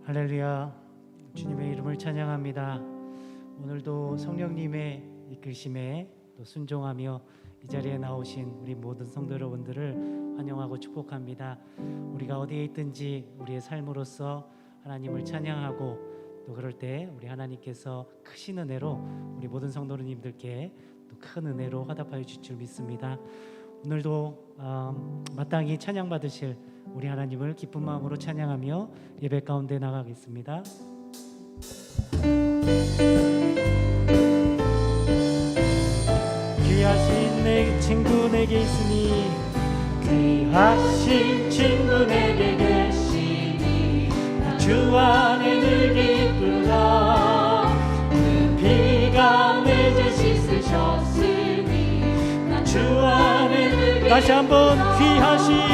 할렐루야, 주님의 이름을 찬양합니다. 오늘도 성령님의 이끄심에 또 순종하며 이 자리에 나오신 우리 모든 성도 여러분들을 환영하고 축복합니다. 우리가 어디에 있든지 우리의 삶으로서 하나님을 찬양하고 또 그럴 때 우리 하나님께서 크신 은혜로 우리 모든 성도님들께 또 큰 은혜로 화답하여 주실 줄 믿습니다. 오늘도 마땅히 찬양 받으실 우리 하나님을 기쁜 마음으로 찬양하며 예배 가운데 나가겠습니다. 귀하신 내 친구 내게 있으니, 귀하신 친구 내게 계시니 주 안에 늘 기쁘다. 그 피가 내 죄 씻으셨으니 나 주 안에 늘 기쁘다. 다시 한번 귀하신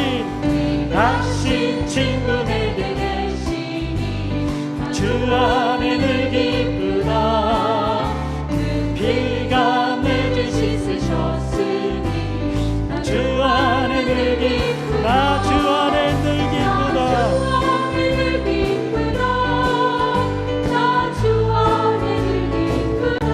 친구 내게 계시니 주 안에 늘 기쁘다. 그 피가 내 죄 씻으셨으니 나 주 안에 늘 기쁘다. 주 안에 늘 기쁘다. 나 주 안에 늘 기쁘다.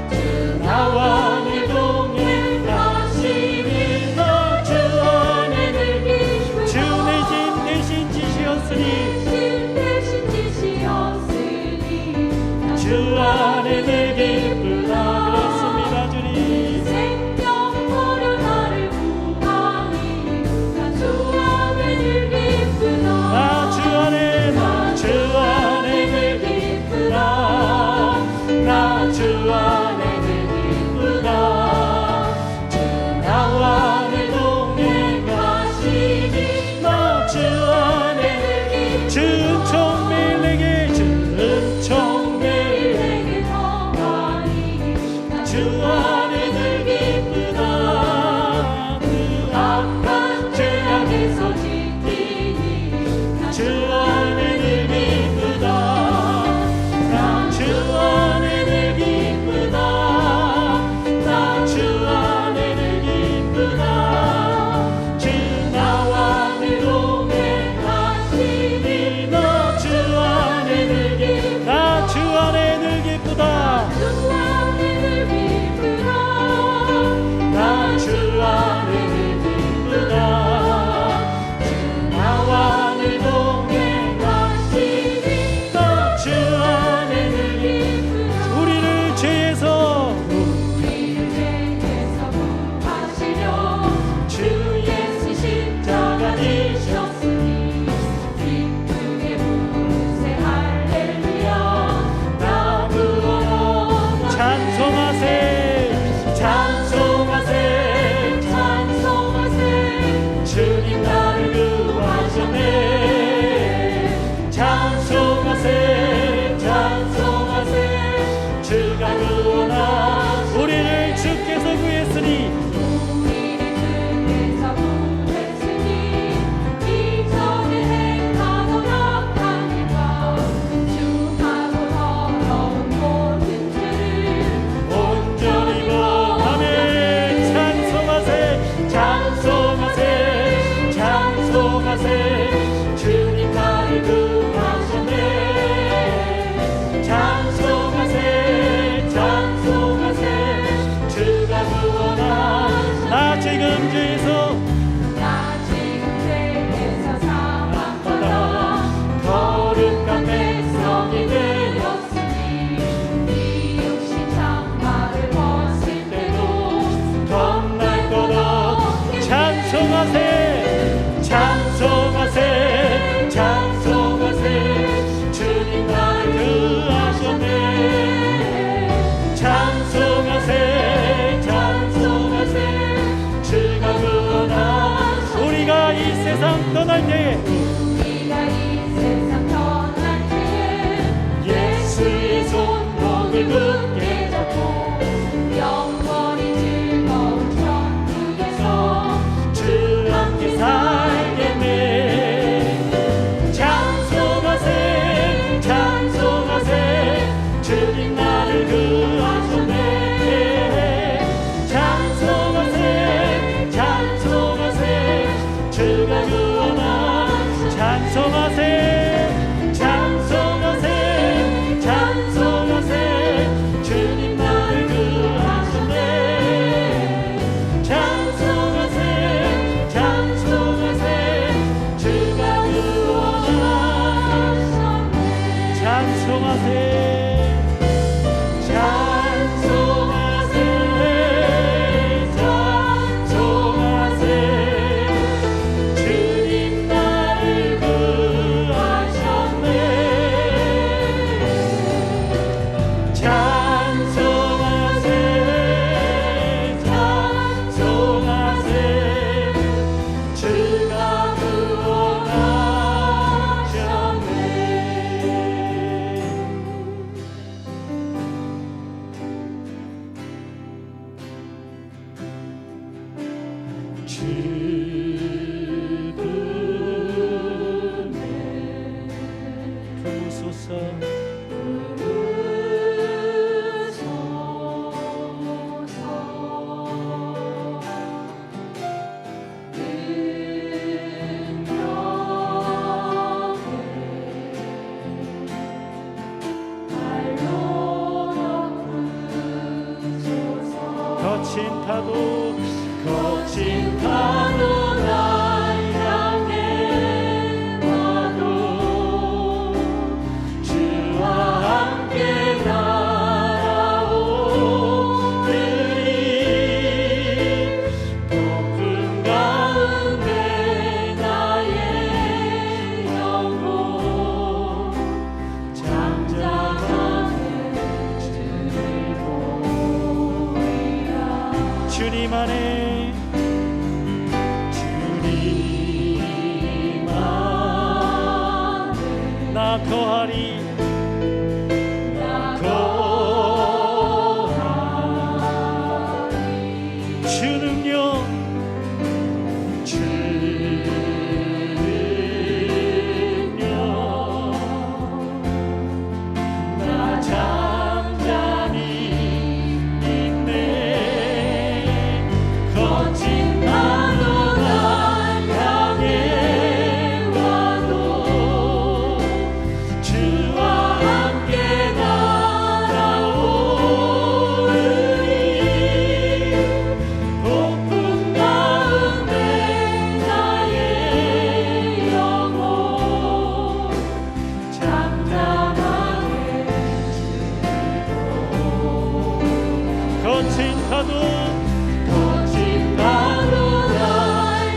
주 나와 늘 동행하시니 너 주 안에 늘 기쁘다. 주 내 짐 대신 지시었으니 주 안에 늘 기쁘다. 그렇습니다 주님. 생명으로 나를 구하니 나 주 안에 늘 기쁘다. 나 주 안에 늘 기쁘다. 나 주 안에 늘 기쁘다. 주 나와 늘 동행하시니 너 주 안에 늘 기쁘다. 주 은총 매일 내게 주 은총 주 안에 늘 기쁘다. 그 악한 죄악에서 지키니 주 안에 늘 기쁘다. 나 주 안에 늘 기쁘다. 나 주 안에 늘 기쁘다. 주 나와 늘 동행하시니 너 주 안에 늘 기쁘다. 나 주 안에 늘 기쁘다. 우리를 주께서 구했으니 이전에 행하던 악한 일과 주하고 더러운 모든 죄를 온전히 범하네. 찬송하세 찬송하세 찬송하세. 주님 나를 구하셨네. 찬송하세 찬송하세. 주가 구원하셨네. 나 지금 죄에서 사망받아 거룩한 백성이 되었으니 네 육신 장막을 벗을 때도 겁날 것 없게. 찬송하세 찬송하세 찬송하세. 주님 나를 구하셨네. 찬송하세 찬송하세. 주가 구원하셨네. 우리가 이 세상 떠날 때에 예수의 손목을 굳게 잡고 영원히 즐거운 천국에서 주 함께 살겠네. 찬송하세 찬송하세. 주님 나를 구하셨네. 찬송하세 찬송하세. 주가 구원하셨네. 찬송하세 나 거하리 주는요 나 잠잠히 있네 거친 파도 날 향해 와도 주와 함께 날아오르리 폭풍 가운데 나의 영혼 잠잠하게 거친 파도 날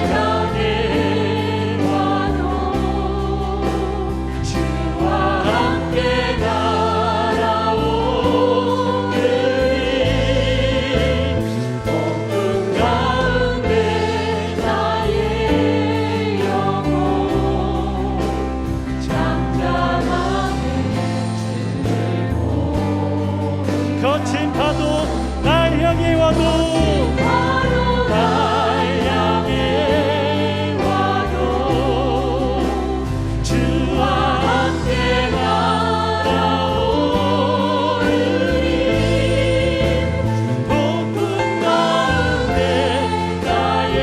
향해 와도 주와 함께 날아오르리 폭풍 가운데 나의 영혼 잠잠하게 거친 파도 날 향해 와도 날 향해 와도 주와 함께 날아오르리 폭풍 가운데 나의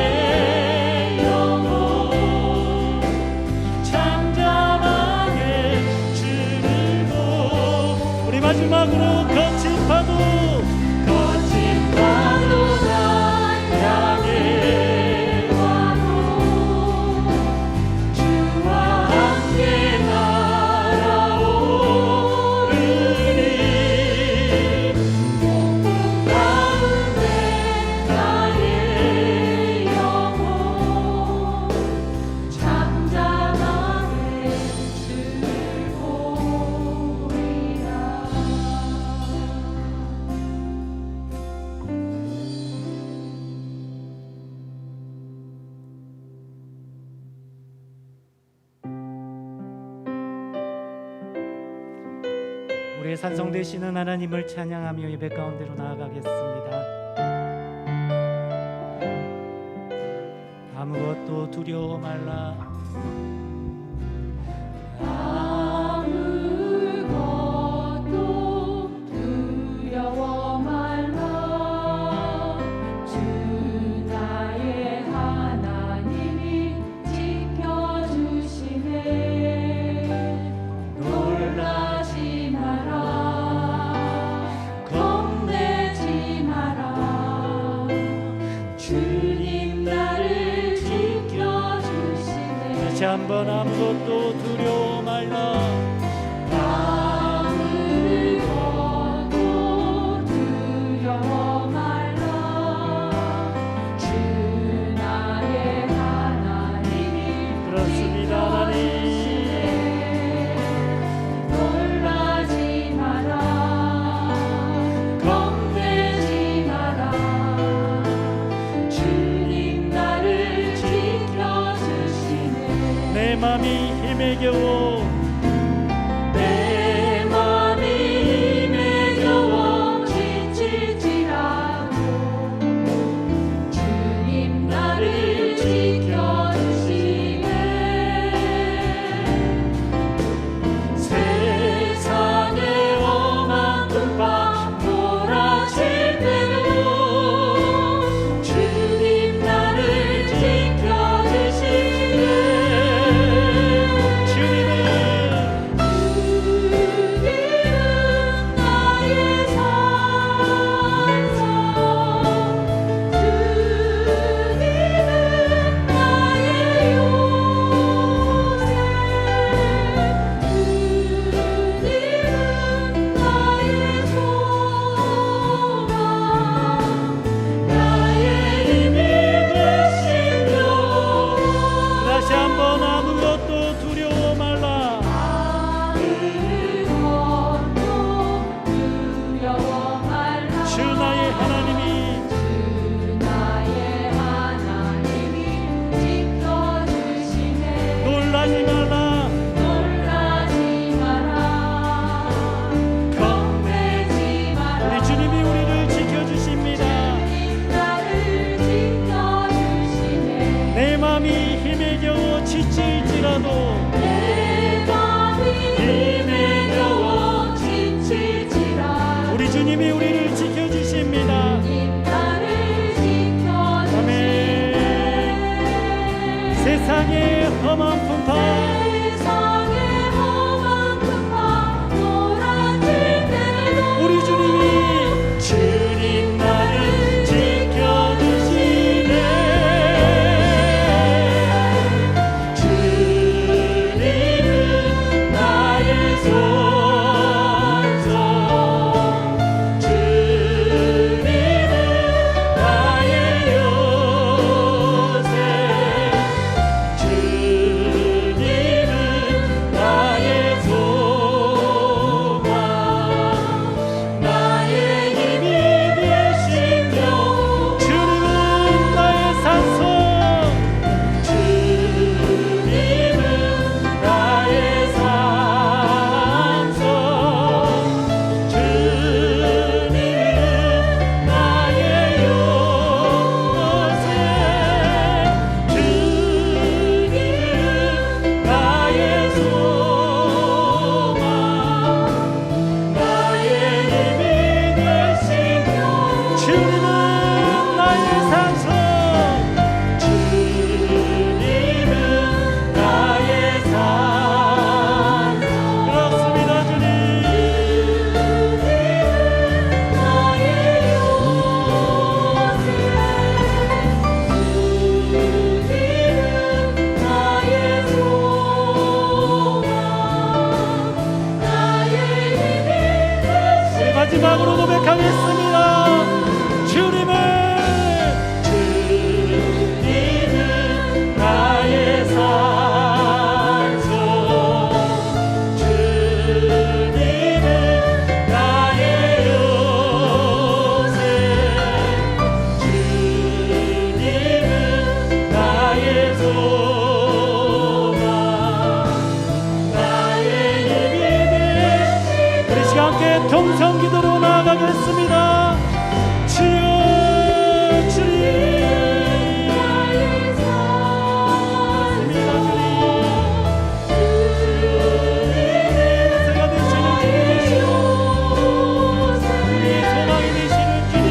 영혼 잠잠하게 주르고 우리 마지막으로 거친 파도 날 향해 와도 주와 함께 날아오르리 폭풍 가운데 나의 영혼 잠잠하게 즐거우리라. 우리의 산성 되시는 하나님을 찬양하며 예배 가운데로 나아가겠습니다. 아무것도 두려워 말라 아무것도 두려워 말라 주 나의 하나님이 지켜주시네 놀라지 마라 겁내지 마라 주님 나를 지켜주시네 다시 한번 아무것도 두려워 말라 아무것도 두려워 말라 주 나의 하나님이 그렇습니다 하나님 놀라지 마라 겁내지 마라 주님 나를 지켜주시네 내 맘이 힘에 겨워 내 맘이 힘에 겨워 지칠지라도 주님 나를 지켜주시네 세상의 험한 풍파 몰아칠 때도 주님 나를 지켜주시네 주님은 세상의 험한 풍파 세상의 험한 풍파 몰아칠 때에도 우리 주님이 나를 지켜주시네. 주님은 나의 소망, 주님은 나의 요새, 주님은 나의 소망, 나의 힘이 되시며 주님은 나의 산소, 주님은 나의 산소, 주님은 나의 요새, 주님은 나의 소망, 나의 힘이 되시며 주님은 나의 산소, 주님은 나의 산소. 그렇습니다. 주님 나의 요새, 주님은 나의 소망, 나의 힘이 되시며 우리 마지막으로 고백하겠습니다. 주님은 나의 산소, 주님은 나의 요새, 주님은 나의 소망, 나의 힘이 되시며 우리 시간 함께 동성 기도로 나아가겠습니다. 주여 주님 나의 믿습니다. 주님 우리가 되시는 주님, 우리의 소망이 되시는 주님,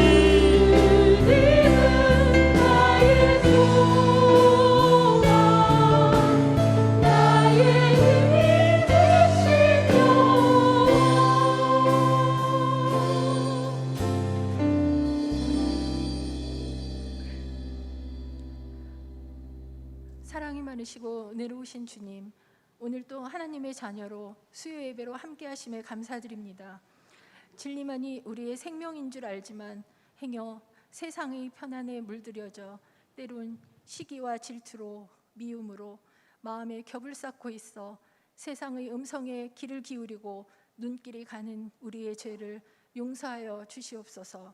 나의 소망, 나의 힘이 되시며 사랑이 많으시고 은혜로우신 주님, 오늘도 하나님의 자녀로 수요 예배로 함께 하심에 감사드립니다. 진리만이 우리의 생명인 줄 알지만 행여 세상의 편안에 물들여져 때론 시기와 질투로 미움으로 마음에 겹을 쌓고 있어 세상의 음성에 귀를 기울이고 눈길이 가는 우리의 죄를 용서하여 주시옵소서.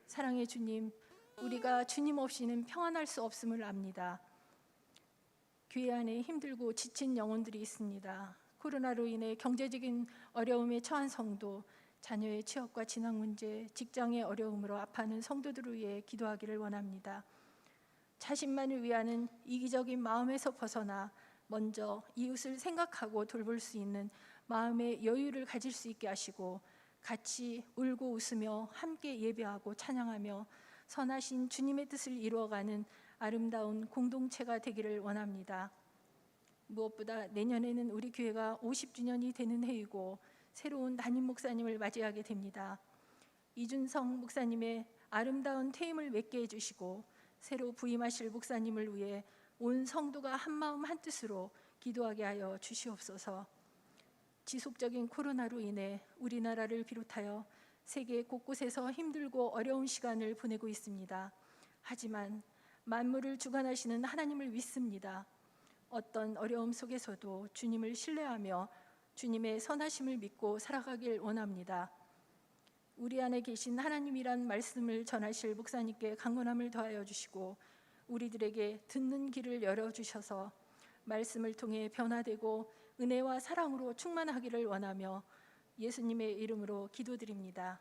사랑의 주님, 우리가 주님 없이는 평안할 수 없음을 압니다. 교회 안에 힘들고 지친 영혼들이 있습니다. 코로나로 인해 경제적인 어려움에 처한 성도, 자녀의 취업과 진학 문제, 직장의 어려움으로 아파하는 성도들을 위해 기도하기를 원합니다. 자신만을 위하는 이기적인 마음에서 벗어나 먼저 이웃을 생각하고 돌볼 수 있는 마음의 여유를 가질 수 있게 하시고, 같이 울고 웃으며 함께 예배하고 찬양하며 선하신 주님의 뜻을 이루어가는 아름다운 공동체가 되기를 원합니다. 무엇보다 내년에는 우리 교회가 50주년이 되는 해이고 새로운 담임 목사님을 맞이하게 됩니다. 이준성 목사님의 아름다운 퇴임을 맺게 해주시고 새로 부임하실 목사님을 위해 온 성도가 한마음 한뜻으로 기도하게 하여 주시옵소서. 지속적인 코로나로 인해 우리나라를 비롯하여 세계 곳곳에서 힘들고 어려운 시간을 보내고 있습니다. 하지만 만물을 주관하시는 하나님을 믿습니다. 어떤 어려움 속에서도 주님을 신뢰하며 주님의 선하심을 믿고 살아가길 원합니다. 우리 안에 계신 하나님이란 말씀을 전하실 목사님께 강건함을 더하여 주시고 우리들에게 듣는 길을 열어주셔서 말씀을 통해 변화되고 은혜와 사랑으로 충만하기를 원하며 예수님의 이름으로 기도드립니다.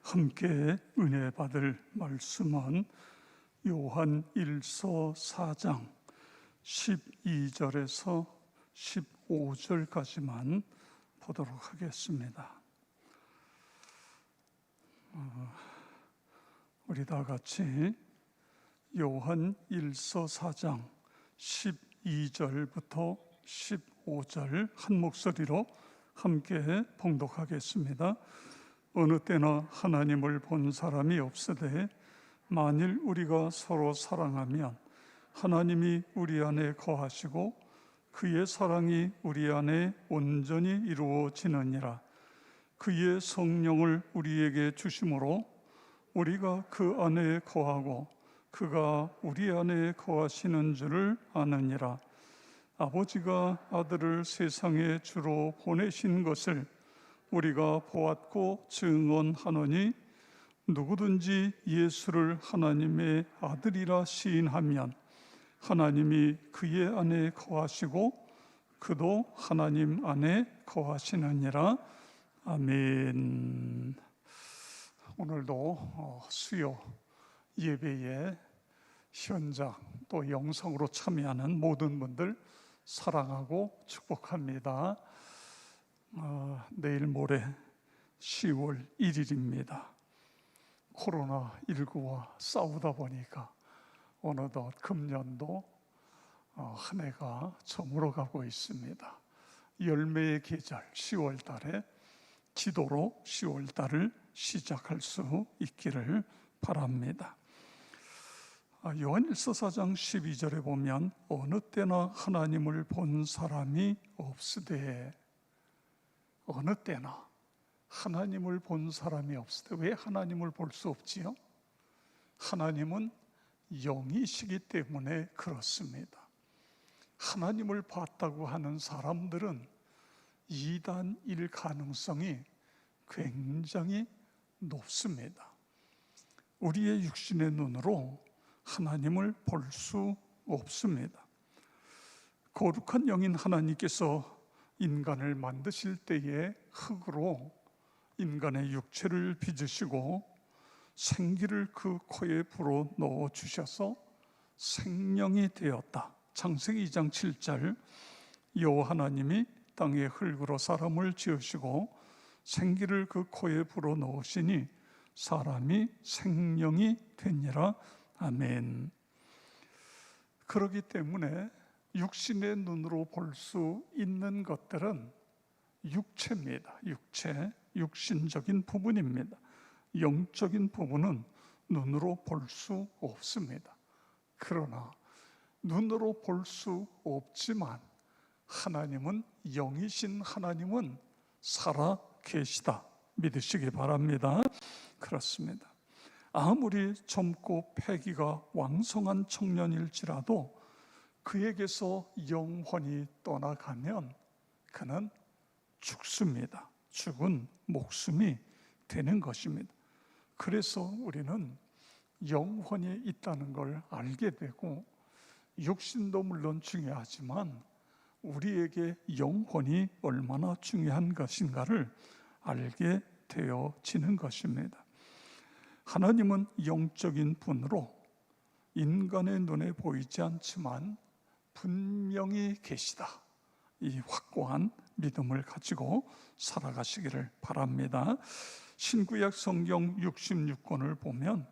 함께 은혜 받을 말씀은 요한 1서 4장 12절에서 15절까지만 보도록 하겠습니다. 우리 다 같이 요한 1서 4장 12절부터 15절 한 목소리로 함께 봉독하겠습니다. 어느 때나 하나님을 본 사람이 없으되 만일 우리가 서로 사랑하면 하나님이 우리 안에 거하시고 그의 사랑이 우리 안에 온전히 이루어지느니라. 그의 성령을 우리에게 주심으로 우리가 그 안에 거하고 그가 우리 안에 거하시는 줄을 아느니라. 아버지가 아들을 세상에 주로 보내신 것을 우리가 보았고 증언하노니 누구든지 예수를 하나님의 아들이라 시인하면 하나님이 그의 안에 거하시고 그도 하나님 안에 거하시느니라. 아멘. 오늘도 수요 예배에 현장 또 영성으로 참여하는 모든 분들 사랑하고 축복합니다. 내일 모레 10월 1일입니다. 코로나19와 싸우다 보니까 어느덧 금년도 한 해가 저물어가고 있습니다. 열매의 계절 10월 달에 기도로 10월 달을 시작할 수 있기를 바랍니다. 요한일서 4장 12절에 보면 어느 때나 하나님을 본 사람이 없으되, 어느 때나 하나님을 본 사람이 없으되, 왜 하나님을 볼 수 없지요? 하나님은 영이시기 때문에 그렇습니다. 하나님을 봤다고 하는 사람들은 이단일 가능성이 굉장히 높습니다. 우리의 육신의 눈으로 하나님을 볼 수 없습니다. 거룩한 영인 하나님께서 인간을 만드실 때에 흙으로 인간의 육체를 빚으시고 생기를 그 코에 불어 넣어 주셔서 생명이 되었다. 창세기 2장 7절 여호와 하나님이 땅의 흙으로 사람을 지으시고 생기를 그 코에 불어 넣으시니 사람이 생명이 되니라. 아멘. 그렇기 때문에 육신의 눈으로 볼 수 있는 것들은 육체입니다. 육신적인 부분입니다. 영적인 부분은 눈으로 볼 수 없습니다. 그러나 눈으로 볼 수 없지만 하나님은, 영이신 하나님은 살아 계시다 믿으시기 바랍니다. 그렇습니다. 아무리 젊고 패기가 왕성한 청년일지라도 그에게서 영혼이 떠나가면 그는 죽습니다. 죽은 목숨이 되는 것입니다. 그래서 우리는 영혼이 있다는 걸 알게 되고, 육신도 물론 중요하지만 우리에게 영혼이 얼마나 중요한 것인가를 알게 되어지는 것입니다. 하나님은 영적인 분으로 인간의 눈에 보이지 않지만 분명히 계시다. 이 확고한 믿음을 가지고 살아가시기를 바랍니다. 신구약 성경 66권을 보면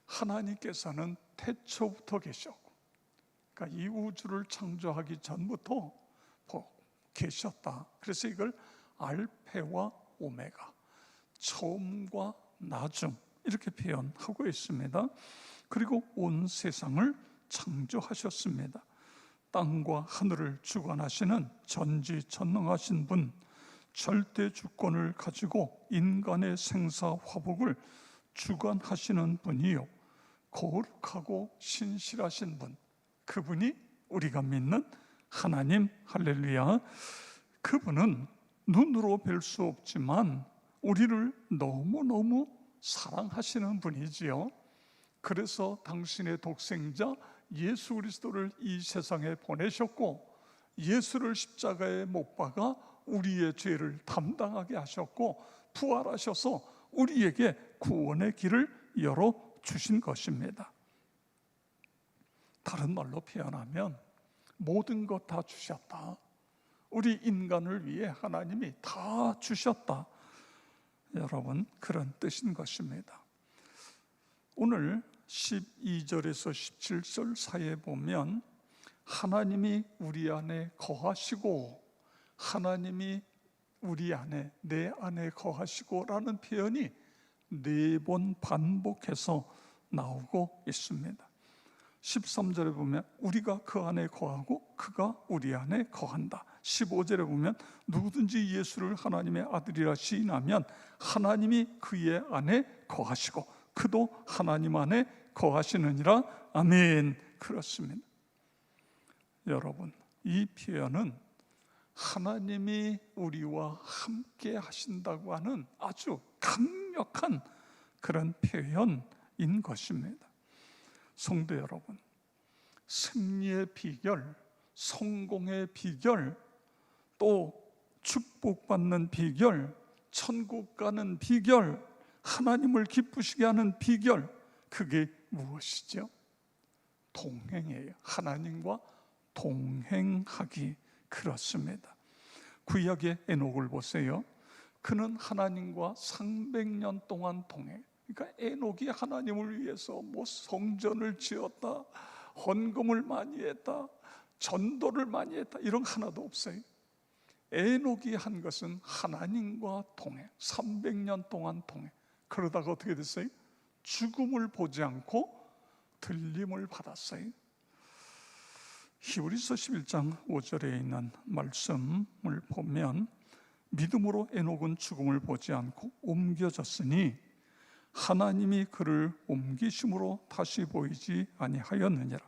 하나님께서는 태초부터 계셨고, 그러니까 이 우주를 창조하기 전부터 계셨다. 그래서 이걸 알페와 오메가, 처음과 나중 이렇게 표현하고 있습니다. 그리고 온 세상을 창조하셨습니다. 땅과 하늘을 주관하시는 전지전능하신 분, 절대 주권을 가지고 인간의 생사화복을 주관하시는 분이요, 거룩하고 신실하신 분, 그분이 우리가 믿는 하나님. 할렐루야. 그분은 눈으로 뵐 수 없지만 우리를 너무너무 사랑하시는 분이지요. 그래서 당신의 독생자 예수 그리스도를 이 세상에 보내셨고, 예수를 십자가에 못 박아 우리의 죄를 담당하게 하셨고, 부활하셔서 우리에게 구원의 길을 열어 주신 것입니다. 다른 말로 표현하면 모든 것 다 주셨다. 우리 인간을 위해 하나님이 다 주셨다. 여러분, 그런 뜻인 것입니다. 오늘 12절에서 17절 사이에 보면 하나님이 우리 안에 거하시고, 하나님이 우리 안에, 내 안에 거하시고 라는 표현이 4번 반복해서 나오고 있습니다. 13절에 보면 우리가 그 안에 거하고 그가 우리 안에 거한다. 15절에 보면 누구든지 예수를 하나님의 아들이라 시인하면 하나님이 그의 안에 거하시고 그도 하나님 안에 거하시느니라. 아멘. 그렇습니다. 여러분, 이 표현은 하나님이 우리와 함께 하신다고 하는 아주 강력한 그런 표현인 것입니다. 성도 여러분, 승리의 비결, 성공의 비결, 또 축복받는 비결, 천국 가는 비결, 하나님을 기쁘시게 하는 비결, 그게 무엇이죠? 동행이에요. 하나님과 동행하기. 그렇습니다. 구약의 에녹을 보세요. 그는 하나님과 300년 동안 동행. 그러니까 에녹이 하나님을 위해서 뭐 성전을 지었다, 헌금을 많이 했다, 전도를 많이 했다, 이런 거 하나도 없어요. 에녹이 한 것은 하나님과 동행, 300년 동안 동행. 그러다가 어떻게 됐어요? 죽음을 보지 않고 들림을 받았어요. 히브리서 11장 5절에 있는 말씀을 보면 믿음으로 에녹은 죽음을 보지 않고 옮겨졌으니 하나님이 그를 옮기심으로 다시 보이지 아니하였느니라.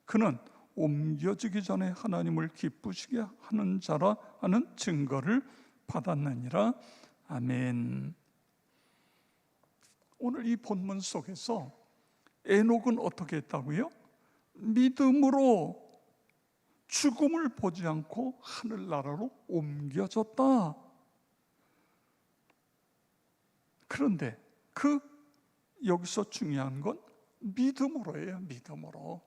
그는 옮겨지기 전에 하나님을 기쁘시게 하는 자라 하는 증거를 받았느니라. 아멘. 오늘 이 본문 속에서 에녹은 어떻게 했다고요? 믿음으로 죽음을 보지 않고 하늘나라로 옮겨졌다. 그런데 여기서 중요한 건 믿음으로예요. 믿음으로.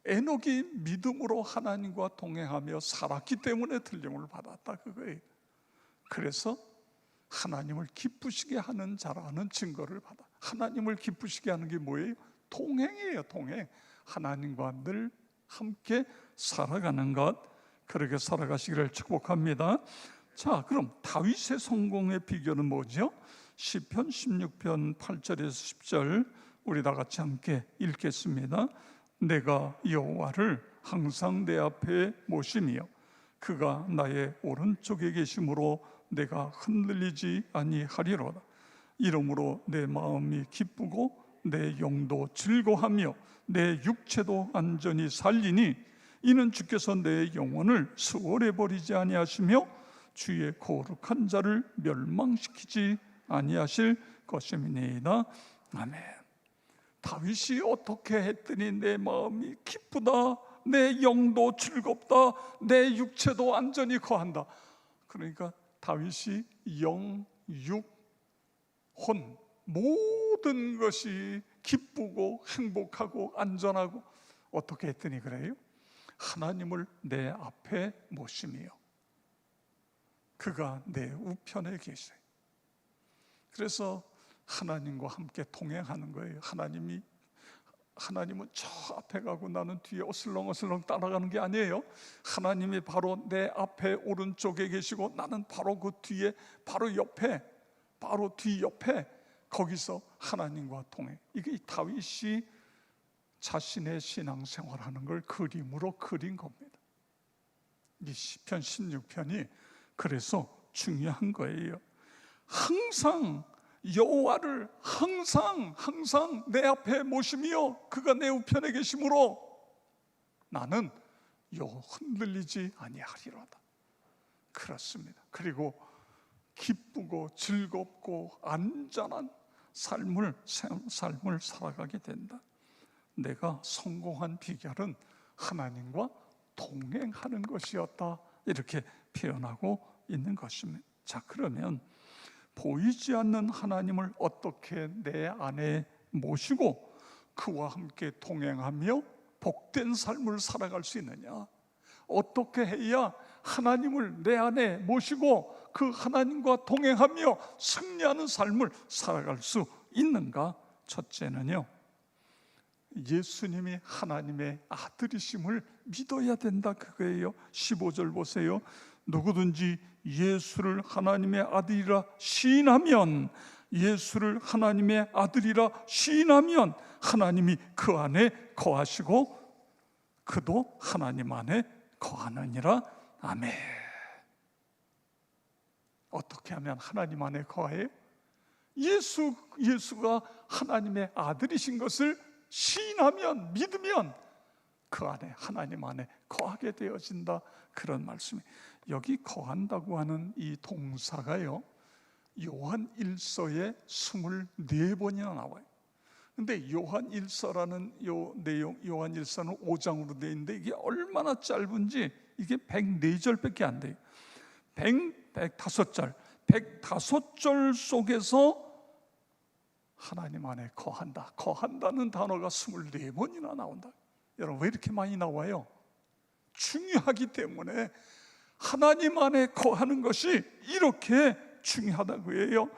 에녹이 믿음으로 하나님과 동행하며 살았기 때문에 들림을 받았다, 그거예요. 그래서 하나님을 기쁘시게 하는 자라는 증거를 받아. 하나님을 기쁘시게 하는 게 뭐예요? 동행이에요. 동행. 하나님과 늘 함께 살아가는 것. 그렇게 살아가시기를 축복합니다. 자, 그럼 다윗의 성공의 비결은 뭐죠? 시편 16편 8절에서 10절 우리 다 같이 함께 읽겠습니다. 내가 여호와를 항상 내 앞에 모시며 그가 나의 오른쪽에 계심으로 내가 흔들리지 아니하리로다. 이러므로 내 마음이 기쁘고 내 영도 즐거하며 내 육체도 안전히 살리니 이는 주께서 내 영혼을 수월해 버리지 아니하시며 주의 거룩한 자를 멸망시키지 아니하실 것임이니이다. 아멘. 다윗이 어떻게 했더니 내 마음이 기쁘다, 내 영도 즐겁다, 내 육체도 안전히 거한다. 그러니까 다윗이 영, 육, 혼 모든 것이 기쁘고 행복하고 안전하고 어떻게 했더니 그래요? 하나님을 내 앞에 모시며 그가 내 우편에 계세요. 그래서 하나님과 함께 동행하는 거예요. 하나님은 저 앞에 가고 나는 뒤에 어슬렁어슬렁 따라가는 게 아니에요. 하나님이 바로 내 앞에 오른쪽에 계시고 나는 바로 그 뒤에, 바로 옆에, 바로 뒤 옆에, 거기서 하나님과 동행. 이게 다윗이 자신의 신앙생활하는 걸 그림으로 그린 겁니다. 이 시편 16편이 그래서 중요한 거예요. 항상 여호와를 항상 내 앞에 모시며 그가 내 우편에 계심으로 나는 흔들리지 아니하리로다. 그렇습니다. 그리고 기쁘고 즐겁고 안전한 삶을 살아가게 된다. 내가 성공한 비결은 하나님과 동행하는 것이었다. 이렇게 표현하고 있는 것입니다. 자, 그러면 보이지 않는 하나님을 어떻게 내 안에 모시고 그와 함께 동행하며 복된 삶을 살아갈 수 있느냐? 어떻게 해야 하나님을 내 안에 모시고 그 하나님과 동행하며 승리하는 삶을 살아갈 수 있는가? 첫째는요, 예수님이 하나님의 아들이심을 믿어야 된다, 그거예요. 15절 보세요. 누구든지 예수를 하나님의 아들이라 시인하면, 예수를 하나님의 아들이라 시인하면 하나님이 그 안에 거하시고 그도 하나님 안에 거하느니라. 아멘. 어떻게 하면 하나님 안에 거해요? 예수가 하나님의 아들이신 것을 시인하면, 믿으면 그 안에, 하나님 안에 거하게 되어진다, 그런 말씀이. 여기 거한다고 하는 이 동사가요, 요한 1서에 24번이나 나와요. 근데 요한 1서라는 요 내용, 요한 1서는 5장으로 되어 있는데 이게 얼마나 짧은지, 이게 104절밖에 안 돼요. 105절, 105절 속에서 하나님 안에 거한다, 거한다는 단어가 24번이나 나온다. 여러분, 왜 이렇게 많이 나와요? 중요하기 때문에 하나님 안에 거하는 것이 이렇게 중요하다고 해요.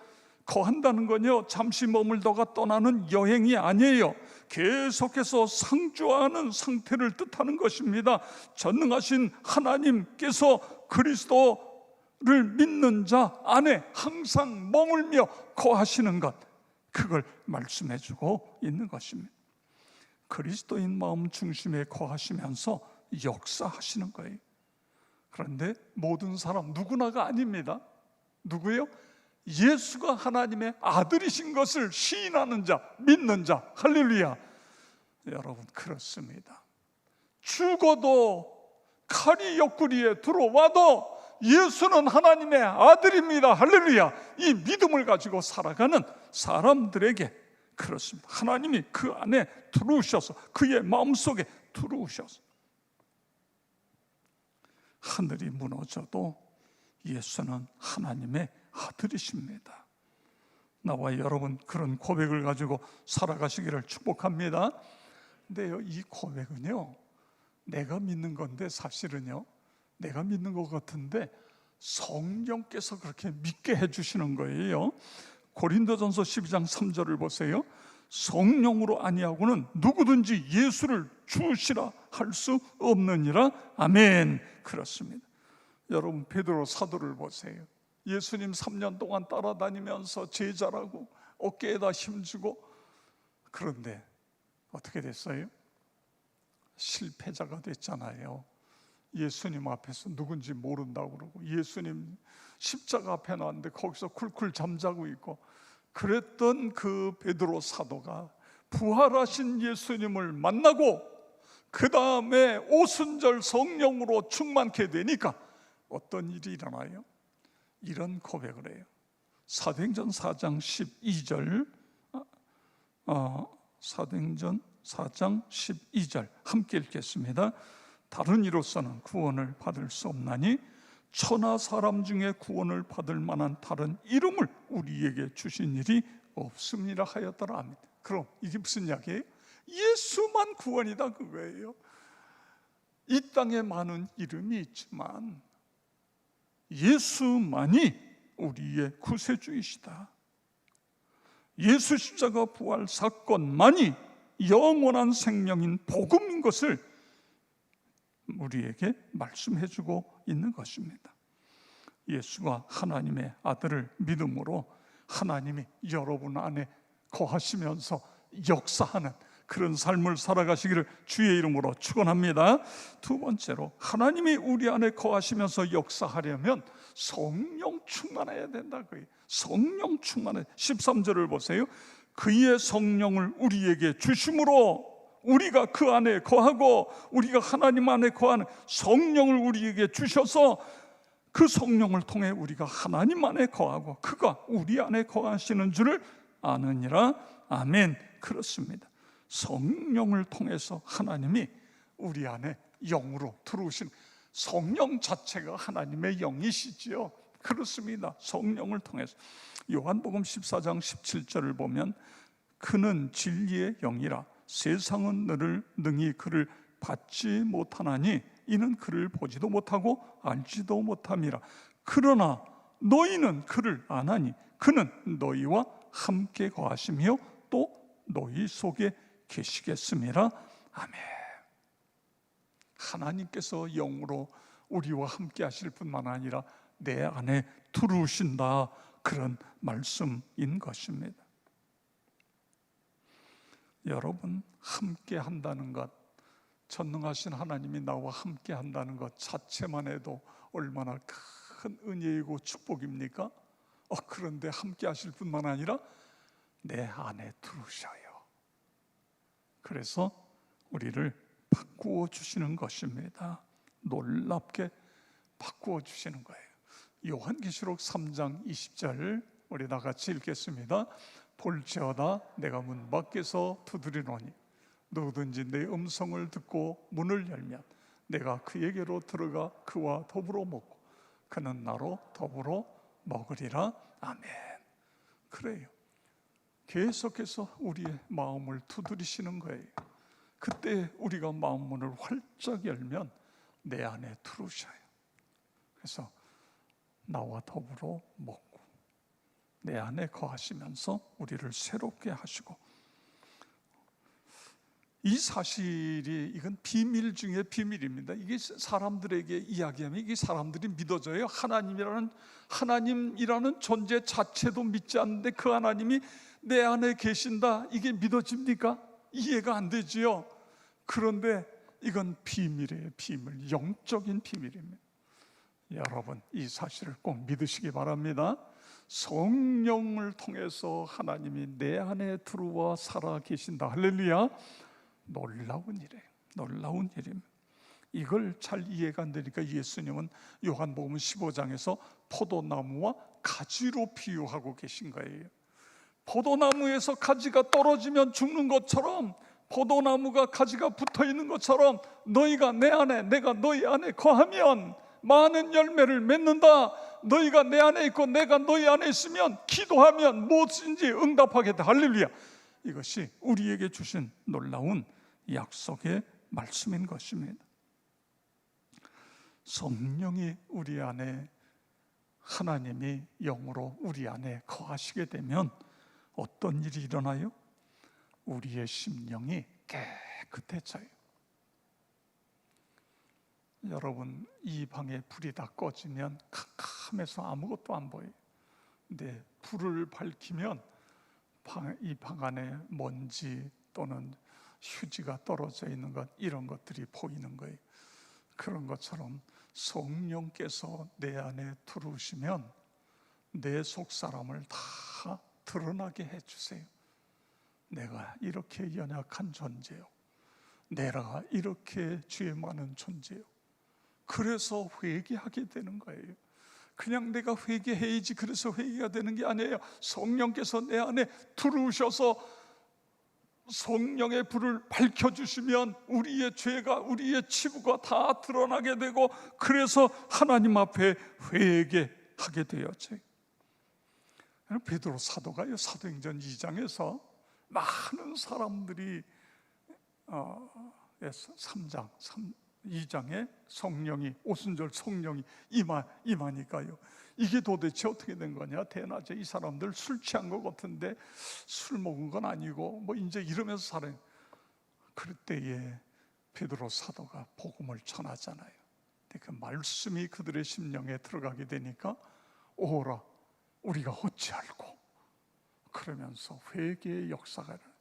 거한다는 건요, 잠시 머물다가 떠나는 여행이 아니에요. 계속해서 상주하는 상태를 뜻하는 것입니다. 전능하신 하나님께서 그리스도를 믿는 자 안에 항상 머물며 거하시는 것, 그걸 말씀해 주고 있는 것입니다. 그리스도인 마음 중심에 거하시면서 역사하시는 거예요. 그런데 모든 사람, 누구나가 아닙니다. 누구예요? 예수가 하나님의 아들이신 것을 시인하는 자, 믿는 자. 할렐루야. 여러분, 그렇습니다. 죽어도, 칼이 옆구리에 들어와도 예수는 하나님의 아들입니다. 할렐루야. 이 믿음을 가지고 살아가는 사람들에게 그렇습니다. 하나님이 그 안에 들어오셔서, 그의 마음속에 들어오셔서 하늘이 무너져도 예수는 하나님의 아들이십니다. 나와 여러분, 그런 고백을 가지고 살아가시기를 축복합니다. 근데요, 이 고백은요, 내가 믿는 건데, 사실은요, 내가 믿는 것 같은데 성령께서 그렇게 믿게 해주시는 거예요. 고린도전서 12장 3절을 보세요. 성령으로 아니하고는 누구든지 예수를 주시라 할 수 없느니라. 아멘. 그렇습니다. 여러분, 베드로 사도를 보세요. 예수님 3년 동안 따라다니면서 제자라고 어깨에다 힘주고, 그런데 어떻게 됐어요? 실패자가 됐잖아요. 예수님 앞에서 누군지 모른다고 그러고, 예수님 십자가 앞에 놨는데 거기서 쿨쿨 잠자고 있고, 그랬던 그 베드로 사도가 부활하신 예수님을 만나고 그 다음에 오순절 성령으로 충만케 되니까 어떤 일이 일어나요? 이런 고백을 해요. 사도행전 4장 12절, 사도행전 4장 12절 함께 읽겠습니다. 다른 이로서는 구원을 받을 수 없나니 천하 사람 중에 구원을 받을 만한 다른 이름을 우리에게 주신 일이 없음이라 하였더라. 아멘. 그럼 이게 무슨 이야기예요? 예수만 구원이다, 그거예요. 이 땅에 많은 이름이 있지만 예수만이 우리의 구세주이시다. 예수 십자가 부활 사건만이 영원한 생명인 복음인 것을 우리에게 말씀해주고 있는 것입니다. 예수가 하나님의 아들을 믿음으로 하나님이 여러분 안에 거하시면서 역사하는 그런 삶을 살아가시기를 주의 이름으로 축원합니다. 두 번째로, 하나님이 우리 안에 거하시면서 역사하려면 성령 충만해야 된다. 성령 충만해. 13절을 보세요. 그의 성령을 우리에게 주심으로 우리가 그 안에 거하고, 우리가 하나님 안에 거하는 성령을 우리에게 주셔서 그 성령을 통해 우리가 하나님 안에 거하고 그가 우리 안에 거하시는 줄을 아느니라. 아멘. 그렇습니다. 성령을 통해서 하나님이 우리 안에 영으로 들어오신, 성령 자체가 하나님의 영이시지요. 그렇습니다. 성령을 통해서. 요한복음 14장 17절을 보면 그는 진리의 영이라 세상은 너를 능히 그를 받지 못하나니 이는 그를 보지도 못하고 알지도 못함이라. 그러나 너희는 그를 아나니 그는 너희와 함께 거하시며 또 너희 속에 계시겠음이라. 아멘. 하나님께서 영으로 우리와 함께 하실 뿐만 아니라 내 안에 들어오신다, 그런 말씀인 것입니다. 여러분, 함께 한다는 것, 전능하신 하나님이 나와 함께 한다는 것 자체만 해도 얼마나 큰 은혜이고 축복입니까? 그런데 함께 하실 뿐만 아니라 내 안에 들어오셔요. 그래서 우리를 바꾸어 주시는 것입니다. 놀랍게 바꾸어 주시는 거예요. 요한계시록 3장 20절 우리 다 같이 읽겠습니다. 볼지어다 내가 문 밖에서 두드리노니 누구든지 내 음성을 듣고 문을 열면 내가 그에게로 들어가 그와 더불어 먹고 그는 나로 더불어 먹으리라. 아멘. 그래요. 계속해서 우리의 마음을 두드리시는 거예요. 그때 우리가 마음 문을 활짝 열면 내 안에 들어오셔요. 그래서 나와 더불어 먹고 내 안에 거하시면서 우리를 새롭게 하시고, 이 사실이 이건 비밀 중에 비밀입니다. 이게 사람들에게 이야기하면 이게 사람들이 믿어져요. 하나님이라는 존재 자체도 믿지 않는데 그 하나님이 내 안에 계신다, 이게 믿어집니까? 이해가 안 되지요. 그런데 이건 비밀이에요. 비밀, 영적인 비밀입니다. 여러분, 이 사실을 꼭 믿으시기 바랍니다. 성령을 통해서 하나님이 내 안에 들어와 살아 계신다. 할렐루야. 놀라운 일이에요. 놀라운 일입니다. 이걸 잘 이해가 안 되니까 예수님은 요한복음 15장에서 포도나무와 가지로 비유하고 계신 거예요. 포도나무에서 가지가 떨어지면 죽는 것처럼, 포도나무가 가지가 붙어 있는 것처럼 너희가 내 안에, 내가 너희 안에 거하면 많은 열매를 맺는다. 너희가 내 안에 있고 내가 너희 안에 있으면 기도하면 무엇인지 응답하겠다. 할렐루야. 이것이 우리에게 주신 놀라운 약속의 말씀인 것입니다. 성령이 우리 안에, 하나님이 영으로 우리 안에 거하시게 되면 어떤 일이 일어나요? 우리의 심령이 깨끗해져요. 여러분, 이 방에 불이 다 꺼지면 캄캄해서 아무것도 안 보여요. 근데 불을 밝히면 이 방 안에 먼지 또는 휴지가 떨어져 있는 것, 이런 것들이 보이는 거예요. 그런 것처럼 성령께서 내 안에 들어오시면 내 속사람을 다 드러나게 해주세요. 내가 이렇게 연약한 존재요, 내가 이렇게 죄 많은 존재요. 그래서 회개하게 되는 거예요. 그냥 내가 회개해야지 그래서 회개가 되는 게 아니에요. 성령께서 내 안에 들어오셔서 성령의 불을 밝혀주시면 우리의 죄가, 우리의 치부가 다 드러나게 되고, 그래서 하나님 앞에 회개하게 되었죠. 베드로 사도가요, 사도행전 2장에서 많은 사람들이 2장에 성령이, 오순절 성령이 임하니까요, 이게 도대체 어떻게 된 거냐, 대낮에 이 사람들 술 취한 것 같은데 술 먹은 건 아니고 뭐 이제 이러면서 살아요. 그럴 때에 베드로 사도가 복음을 전하잖아요. 근데 그 말씀이 그들의 심령에 들어가게 되니까 오라 우리가 어찌 알고, 그러면서 회개의 역사가 일어나요.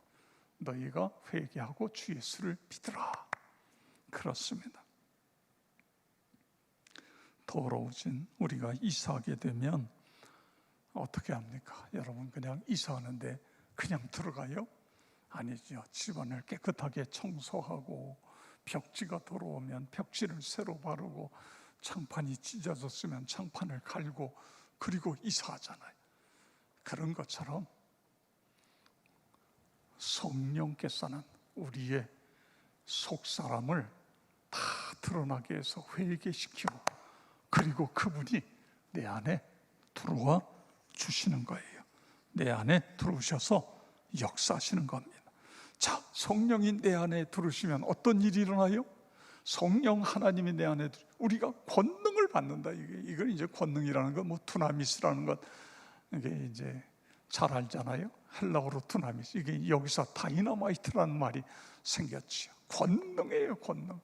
너희가 회개하고 주 예수를 믿으라. 그렇습니다. 더러워진 우리가 이사하게 되면 어떻게 합니까? 여러분, 그냥 이사하는데 그냥 들어가요? 아니죠. 집안을 깨끗하게 청소하고, 벽지가 더러우면 벽지를 새로 바르고, 창판이 찢어졌으면 창판을 갈고, 그리고 이사하잖아요. 그런 것처럼 성령께서는 우리의 속사람을 다 드러나게 해서 회개시키고, 그리고 그분이 내 안에 들어와 주시는 거예요. 내 안에 들어오셔서 역사하시는 겁니다. 자, 성령이 내 안에 들어오시면 어떤 일이 일어나요? 성령 하나님이 내 안에 우리가 권능을 받는다. 이걸 이제 권능이라는 건 뭐 두나미스라는 것, 이게 이제 잘 알잖아요. 헬라어로 두나미스. 이게 여기서 다이너마이트라는 말이 생겼지요. 권능이에요, 권능.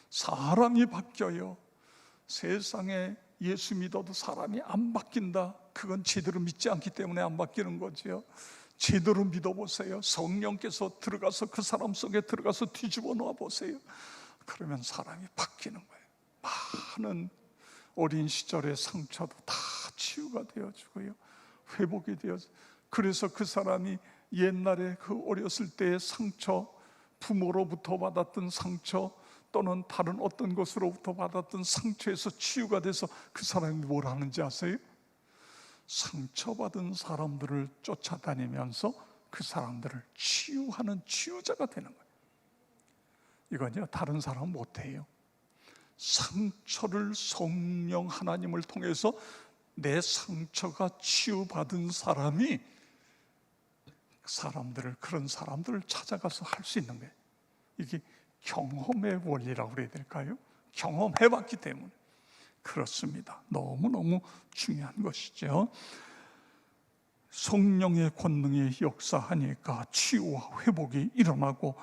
사람이 바뀌어요. 세상에 예수 믿어도 사람이 안 바뀐다. 그건 제대로 믿지 않기 때문에 안 바뀌는 거죠. 제대로 믿어보세요. 성령께서 들어가서 그 사람 속에 들어가서 뒤집어 놓아 보세요. 그러면 사람이 바뀌는 거예요. 많은 어린 시절의 상처도 다 치유가 되어지고요, 회복이 되어져. 그래서 그 사람이 옛날에 그 어렸을 때의 상처, 부모로부터 받았던 상처 또는 다른 어떤 것으로부터 받았던 상처에서 치유가 돼서 그 사람이 뭘 하는지 아세요? 상처받은 사람들을 쫓아다니면서 그 사람들을 치유하는 치유자가 되는 거예요. 이건요, 다른 사람은 못해요. 상처를 성령 하나님을 통해서 내 상처가 치유받은 사람이 그런 사람들을 찾아가서 할 수 있는 거예요. 이게 경험의 원리라고 그래야 될까요? 경험해봤기 때문에 그렇습니다. 너무너무 중요한 것이죠. 성령의 권능이 역사하니까 치유와 회복이 일어나고,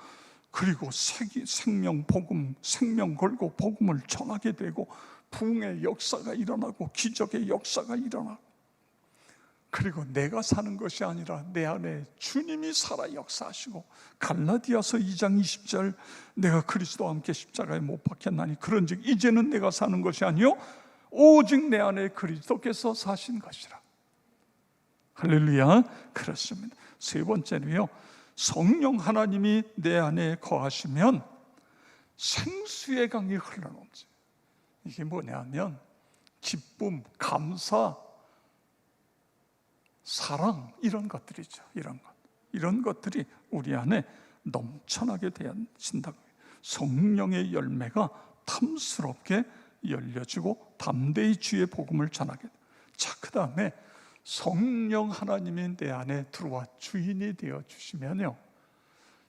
그리고 생명 복음, 생명 걸고 복음을 전하게 되고, 부흥의 역사가 일어나고 기적의 역사가 일어나고, 그리고 내가 사는 것이 아니라 내 안에 주님이 살아 역사하시고, 갈라디아서 2장 20절 내가 그리스도와 함께 십자가에 못 박혔나니 그런즉 이제는 내가 사는 것이 아니요 오직 내 안에 그리스도께서 사신 것이라. 할렐루야. 그렇습니다. 세 번째는요, 성령 하나님이 내 안에 거하시면 생수의 강이 흘러넘쳐요. 이게 뭐냐면 기쁨, 감사, 사랑, 이런 것들이죠. 이런 것들이 우리 안에 넘쳐나게 되어진다고 해요. 성령의 열매가 탐스럽게 열려지고 담대히 주의 복음을 전하게 돼요. 자, 그 다음에 성령 하나님이 내 안에 들어와 주인이 되어 주시면요,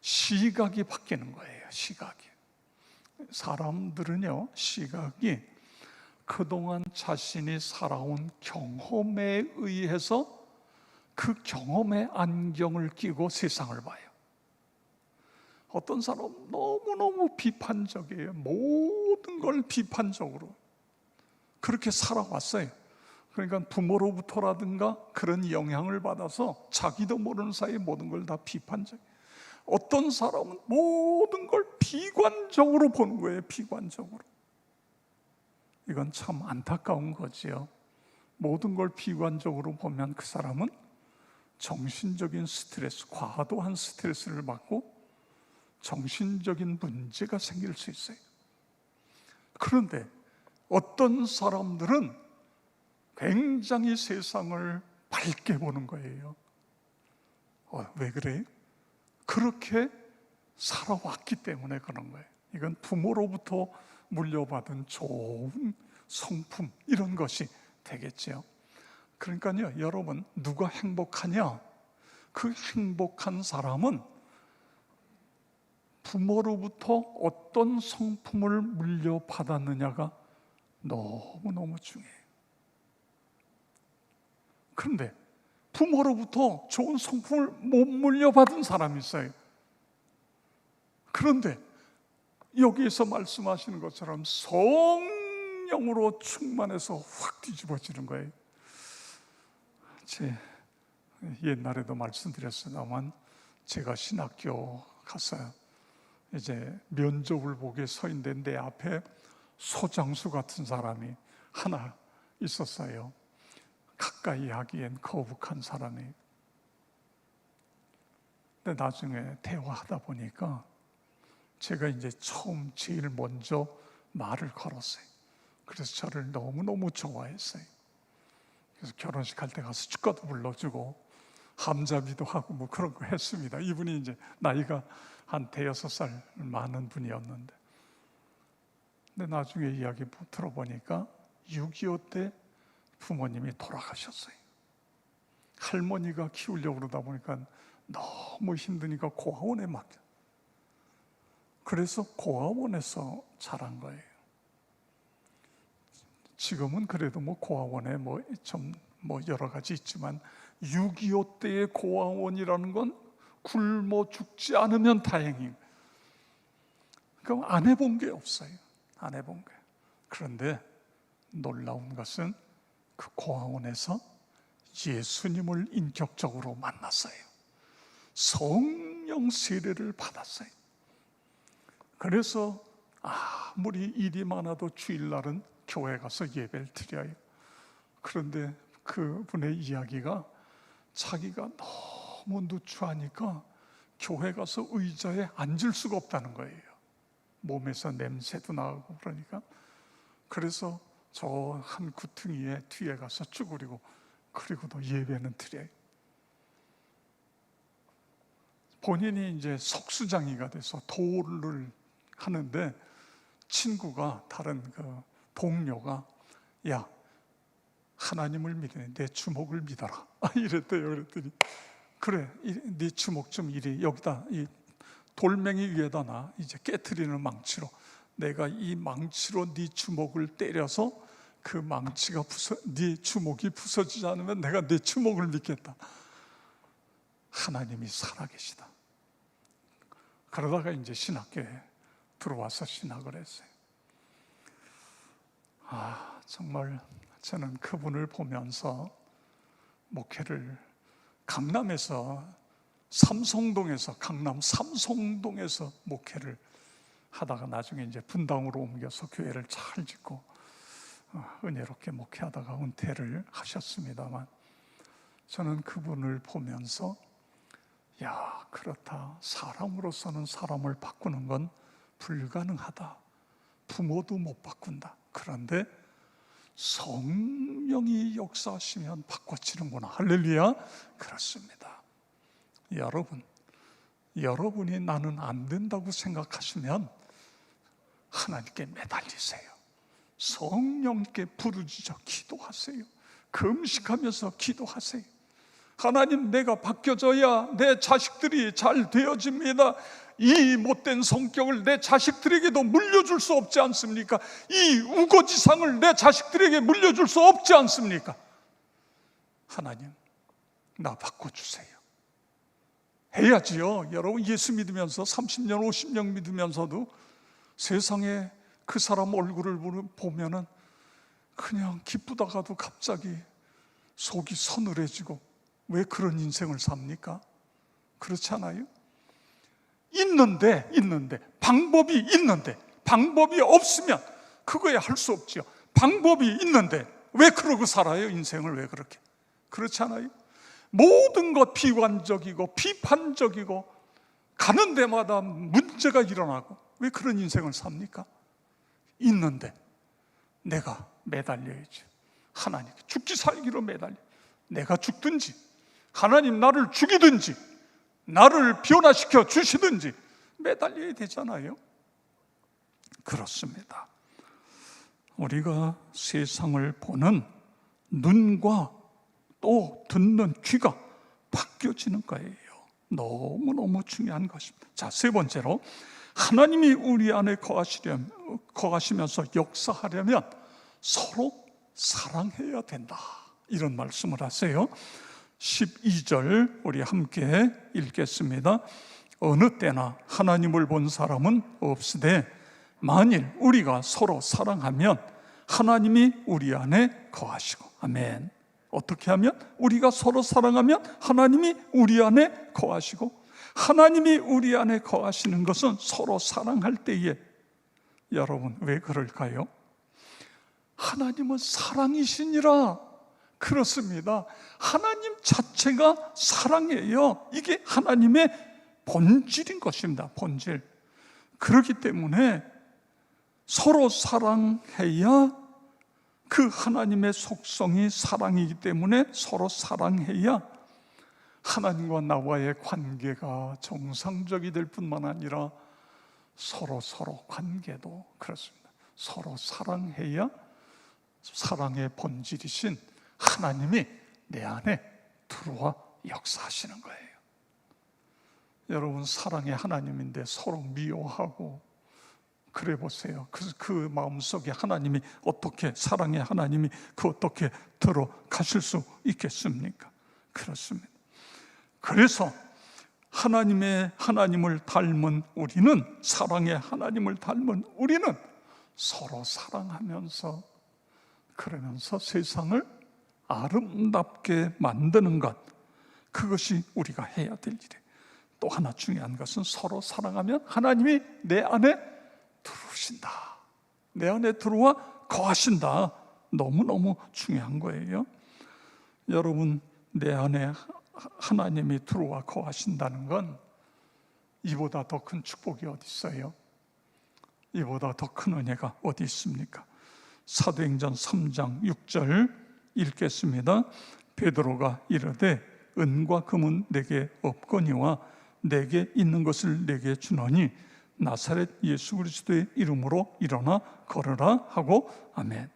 시각이 바뀌는 거예요. 시각이. 사람들은요, 시각이 그동안 자신이 살아온 경험에 의해서 그 경험의 안경을 끼고 세상을 봐요. 어떤 사람은 너무너무 비판적이에요. 모든 걸 비판적으로 그렇게 살아왔어요. 그러니까 부모로부터라든가 그런 영향을 받아서 자기도 모르는 사이에 모든 걸 다 비판적. 어떤 사람은 모든 걸 비관적으로 보는 거예요. 비관적으로. 이건 참 안타까운 거지요. 모든 걸 비관적으로 보면 그 사람은 정신적인 스트레스, 과도한 스트레스를 받고 정신적인 문제가 생길 수 있어요. 그런데 어떤 사람들은 굉장히 세상을 밝게 보는 거예요. 왜 그래요? 그렇게 살아왔기 때문에 그런 거예요. 이건 부모로부터 물려받은 좋은 성품, 이런 것이 되겠죠. 그러니까요, 여러분, 누가 행복하냐? 그 행복한 사람은 부모로부터 어떤 성품을 물려받았느냐가 너무너무 중요해요. 그런데 부모로부터 좋은 성품을 못 물려받은 사람이 있어요. 그런데 여기에서 말씀하시는 것처럼 성령으로 충만해서 확 뒤집어지는 거예요. 옛날에도 말씀드렸습니다만, 제가 신학교 갔어요. 이제 면접을 보게 서 있는데 내 앞에 소장수 같은 사람이 하나 있었어요. 가까이 하기엔 거북한 사람이. 근데 나중에 대화하다 보니까 제가 이제 처음 제일 먼저 말을 걸었어요. 그래서 저를 너무너무 좋아했어요. 그래서 결혼식 할 때 가서 축가도 불러주고 함자비도 하고 뭐 그런 거 했습니다. 이분이 이제 나이가 한 5살 많은 분이었는데, 근데 나중에 이야기 들어보니까 6.25 때 부모님이 돌아가셨어요. 할머니가 키우려고 그러다 보니까 너무 힘드니까 고아원에 맡겨. 그래서 고아원에서 자란 거예요. 지금은 그래도 뭐 고아원에 좀 여러 가지 있지만 6.25 때의 고아원이라는 건 굶어 죽지 않으면 다행이에요. 그럼 안 해본 게 없어요. 안 해본 게. 그런데 놀라운 것은 그 고아원에서 예수님을 인격적으로 만났어요. 성령 세례를 받았어요. 그래서 아무리 일이 많아도 주일날은 교회 가서 예배를 드려요. 그런데 그분의 이야기가 자기가 너무 누추하니까 교회 가서 의자에 앉을 수가 없다는 거예요. 몸에서 냄새도 나고 그러니까. 그래서 저 한 구퉁이에 뒤에 가서 쭈그리고 그리고도 예배는 드려요. 본인이 이제 석수장이가 돼서 도를 하는데 친구가 다른 동료가 야 하나님을 믿으니 내 주먹을 믿어라 이랬대요. 그랬더니 그래 네 주먹 좀 이리 여기다 이 돌멩이 위에다 놔. 이제 깨트리는 망치로 내가 이 망치로 네 주먹을 때려서 그 망치가 네 주먹이 부서지지 않으면 내가 내 주먹을 믿겠다. 하나님이 살아계시다. 그러다가 이제 신학교에 들어와서 신학을 했어요. 정말 저는 그분을 보면서 목회를 강남에서 강남 삼성동에서 목회를 하다가 나중에 이제 분당으로 옮겨서 교회를 잘 짓고 은혜롭게 목회하다가 은퇴를 하셨습니다만 저는 그분을 보면서 야 그렇다. 사람으로서는 사람을 바꾸는 건 불가능하다. 부모도 못 바꾼다. 그런데 성령이 역사하시면 바꿔치는구나. 할렐루야. 그렇습니다. 여러분이 나는 안 된다고 생각하시면 하나님께 매달리세요. 성령께 부르짖어 기도하세요. 금식하면서 기도하세요. 하나님 내가 바뀌어져야 내 자식들이 잘 되어집니다. 이 못된 성격을 내 자식들에게도 물려줄 수 없지 않습니까? 이 우거지상을 내 자식들에게 물려줄 수 없지 않습니까? 하나님 나 바꿔주세요. 해야지요. 여러분 예수 믿으면서 30년 50년 믿으면서도 세상에 그 사람 얼굴을 보면은 그냥 기쁘다가도 갑자기 속이 서늘해지고 왜 그런 인생을 삽니까? 그렇지 않아요? 있는데 방법이 없으면 그거에 할 수 없죠. 방법이 있는데 왜 그러고 살아요? 인생을 왜 그렇게? 그렇지 않아요? 모든 것 비관적이고 비판적이고 가는 데마다 문제가 일어나고 왜 그런 인생을 삽니까? 있는데 내가 매달려야지. 하나님 죽기 살기로 매달려. 내가 죽든지 하나님 나를 죽이든지 나를 변화시켜 주시든지 매달려야 되잖아요. 그렇습니다. 우리가 세상을 보는 눈과 또 듣는 귀가 바뀌어지는 거예요. 너무너무 중요한 것입니다. 자, 세 번째로 하나님이 우리 안에 거하시면서 역사하려면 서로 사랑해야 된다. 이런 말씀을 하세요. 12절 우리 함께 읽겠습니다. 어느 때나 하나님을 본 사람은 없으되 만일 우리가 서로 사랑하면 하나님이 우리 안에 거하시고. 아멘. 어떻게 하면? 우리가 서로 사랑하면 하나님이 우리 안에 거하시고, 하나님이 우리 안에 거하시는 것은 서로 사랑할 때에. 여러분 왜 그럴까요? 하나님은 사랑이시니라. 그렇습니다. 하나님 자체가 사랑이에요. 이게 하나님의 본질인 것입니다. 본질. 그렇기 때문에 서로 사랑해야, 그 하나님의 속성이 사랑이기 때문에 서로 사랑해야 하나님과 나와의 관계가 정상적이 될 뿐만 아니라 서로 관계도 그렇습니다. 서로 사랑해야 사랑의 본질이신 하나님이 내 안에 들어와 역사하시는 거예요. 여러분, 사랑의 하나님인데 서로 미워하고 그래 보세요. 그 마음속에 하나님이 어떻게, 사랑의 하나님이 어떻게 들어가실 수 있겠습니까? 그렇습니다. 그래서 하나님을 닮은 우리는, 사랑의 하나님을 닮은 우리는 서로 사랑하면서, 그러면서 세상을 아름답게 만드는 것, 그것이 우리가 해야 될 일이에요. 또 하나 중요한 것은 서로 사랑하면 하나님이 내 안에 들어오신다, 내 안에 들어와 거하신다. 너무너무 중요한 거예요. 여러분, 내 안에 하나님이 들어와 거하신다는 건 이보다 더 큰 축복이 어디 있어요? 이보다 더 큰 은혜가 어디 있습니까? 사도행전 3장 6절 읽겠습니다. 베드로가 이르되 은과 금은 내게 없거니와 내게 있는 것을 내게 주노니 나사렛 예수 그리스도의 이름으로 일어나 걸으라 하고 아멘.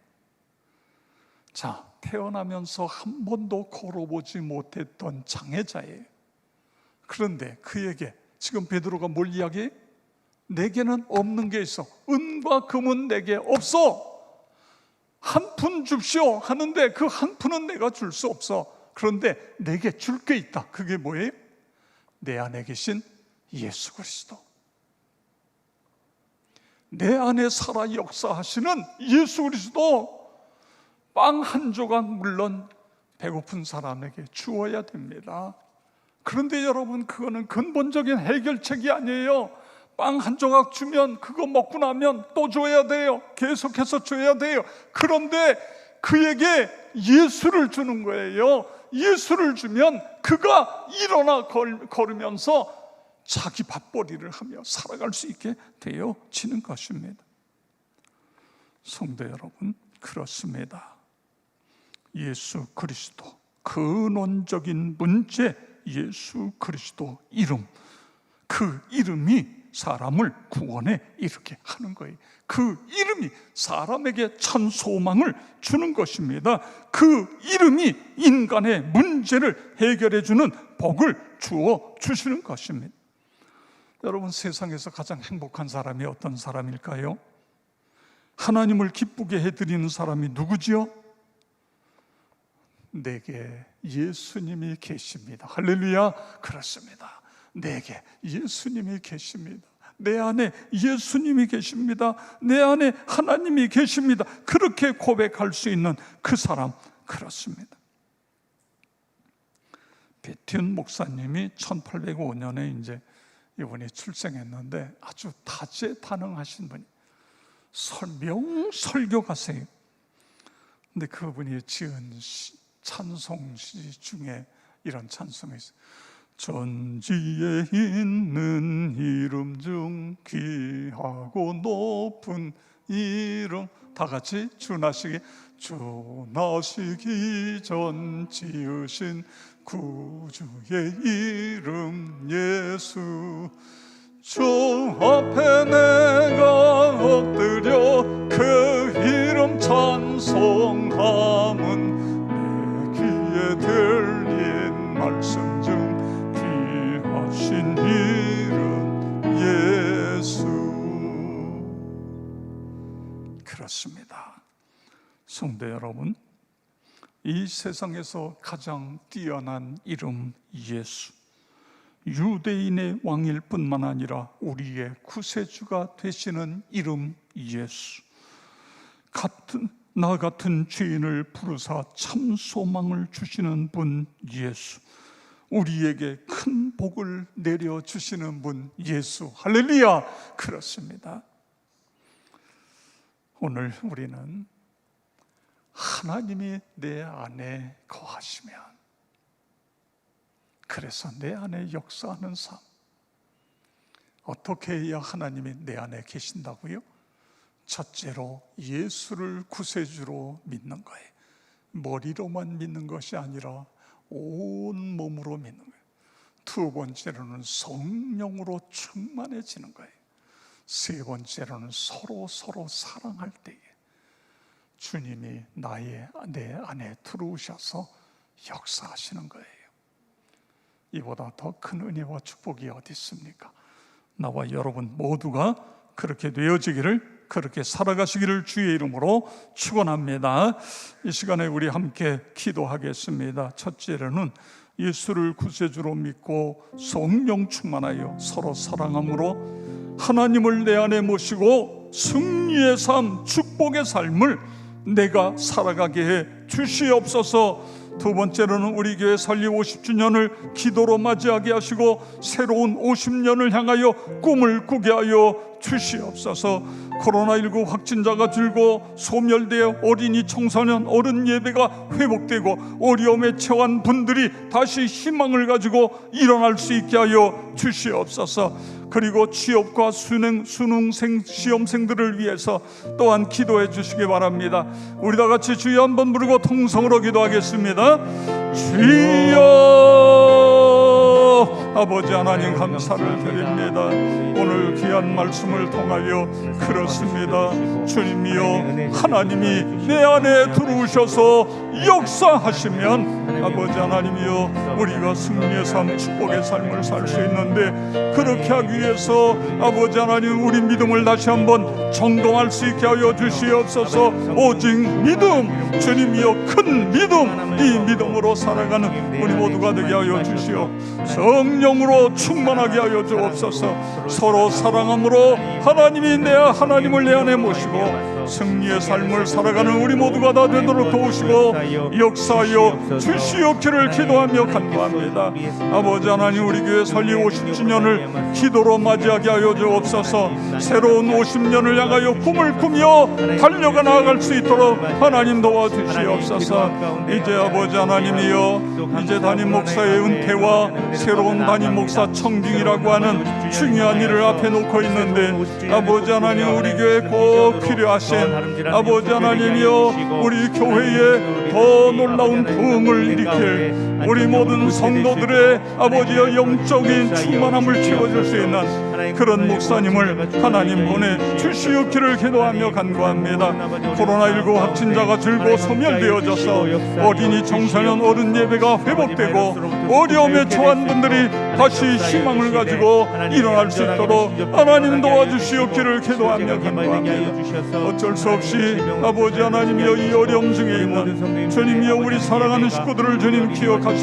자, 태어나면서 한 번도 걸어보지 못했던 장애자예요. 그런데 그에게 지금 베드로가 뭘 이야기해? 내게는 없는 게 있어. 은과 금은 내게 없어. 한 푼 줍시오 하는데 그 한 푼은 내가 줄 수 없어. 그런데 내게 줄 게 있다. 그게 뭐예요? 내 안에 계신 예수 그리스도, 내 안에 살아 역사하시는 예수 그리스도. 빵 한 조각 물론 배고픈 사람에게 주어야 됩니다. 그런데 여러분, 그거는 근본적인 해결책이 아니에요. 빵 한 조각 주면 그거 먹고 나면 또 줘야 돼요. 계속해서 줘야 돼요. 그런데 그에게 예수를 주는 거예요. 예수를 주면 그가 일어나 걸으면서 자기 밥벌이를 하며 살아갈 수 있게 되어지는 것입니다. 성도 여러분, 그렇습니다. 예수 그리스도, 근원적인 문제, 예수 그리스도 이름, 그 이름이 사람을 구원에 이르게 하는 거예요. 그 이름이 사람에게 참 소망을 주는 것입니다. 그 이름이 인간의 문제를 해결해 주는 복을 주어 주시는 것입니다. 여러분, 세상에서 가장 행복한 사람이 어떤 사람일까요? 하나님을 기쁘게 해드리는 사람이 누구지요? 내게 예수님이 계십니다. 할렐루야. 그렇습니다. 내게 예수님이 계십니다. 내 안에 예수님이 계십니다. 내 안에 하나님이 계십니다. 그렇게 고백할 수 있는 그 사람, 그렇습니다. 베티운 목사님이 1805년에 이제 이분이 출생했는데 아주 다재다능하신 분이, 설교가세요. 근데 그분이 지은 찬송시 중에 이런 찬송이 있어요. 전지에 있는 이름 중 귀하고 높은 이름, 다 같이 주나시기 전 지으신 구주의 이름 예수. 주 앞에 내가 엎드려 그 이름 찬송함은 내 귀에 들린 말씀 중 귀하신 이름 예수. 그렇습니다. 성도 여러분, 이 세상에서 가장 뛰어난 이름 예수, 유대인의 왕일 뿐만 아니라 우리의 구세주가 되시는 이름 예수, 나 같은 죄인을 부르사 참 소망을 주시는 분 예수, 우리에게 큰 복을 내려주시는 분 예수. 할렐루야. 그렇습니다. 오늘 우리는 하나님이 내 안에 거하시면, 그래서 내 안에 역사하는 삶, 어떻게 해야 하나님이 내 안에 계신다고요? 첫째로 예수를 구세주로 믿는 거예요. 머리로만 믿는 것이 아니라 온 몸으로 믿는 거예요. 두 번째로는 성령으로 충만해지는 거예요. 세 번째로는 서로 사랑할 때에 주님이 내 안에 들어오셔서 역사하시는 거예요. 이보다 더 큰 은혜와 축복이 어디 있습니까? 나와 여러분 모두가 그렇게 되어지기를, 그렇게 살아가시기를 주의 이름으로 축원합니다. 이 시간에 우리 함께 기도하겠습니다. 첫째로는 예수를 구세주로 믿고 성령 충만하여 서로 사랑함으로 하나님을 내 안에 모시고 승리의 삶, 축복의 삶을 내가 살아가게 해 주시옵소서. 두 번째로는 우리 교회 설립 50주년을 기도로 맞이하게 하시고 새로운 50년을 향하여 꿈을 꾸게 하여 주시옵소서. 코로나19 확진자가 줄고 소멸되어 어린이, 청소년, 어른 예배가 회복되고 어려움에 처한 분들이 다시 희망을 가지고 일어날 수 있게 하여 주시옵소서. 그리고 취업과 수능생 시험생들을 위해서 또한 기도해 주시기 바랍니다. 우리 다 같이 주여 한번 부르고 통성으로 기도하겠습니다. 주여, 아버지 하나님 감사를 드립니다. 오늘 귀한 말씀을 통하여 그렇습니다. 주님이여, 하나님이 내 안에 들어오셔서 역사하시면 아버지 하나님이여, 우리가 승리의 삶, 축복의 삶을 살 수 있는데, 그렇게 하기 위해서 아버지 하나님 우리 믿음을 다시 한번 점검할 수 있게 하여 주시옵소서. 오직 믿음, 주님이여 큰 믿음, 이 믿음으로 살아가는 우리 모두가 되게 하여 주시오. 성령으로 충만하게 하여 주옵소서. 서로 사랑함으로 하나님을 내 안에 모시고 승리의 삶을 살아가는 우리 모두가 다 되도록 도우시고 역사하여 주시옵기를 기도하며 간구합니다. 아버지 하나님, 우리 교회 설립 50주년을 기도로 맞이하게 하여 주옵소서. 새로운 50년을 향하여 꿈을 꾸며 달려가 나아갈 수 있도록 하나님 도와주시옵소서. 이제 아버지 하나님이여, 이제 담임 목사의 은퇴와 새로운 담임 목사 청빙이라고 하는 중요한 일을 앞에 놓고 있는데, 아버지 하나님 우리 교회에 꼭 필요하신 아버지 하나님이여, 우리 교회에 더 놀라운 부흥을 일으킬 우리 모든 성도들의 아버지여 영적인 충만함을 채워줄 수 있는 그런 목사님을 하나님 보내주시옵기를 기도하며 간구합니다. 코로나19 확진자가 줄고 소멸되어져서 어린이, 청소년, 어른 예배가 회복되고 어려움에 처한 분들이 다시 희망을 가지고 일어날 수 있도록 하나님 도와주시옵기를 기도하며 간구합니다. 어쩔 수 없이 아버지 하나님이여, 이 어려움 중에 있는 주님이여, 우리 사랑하는 식구들을 주님 기억하시고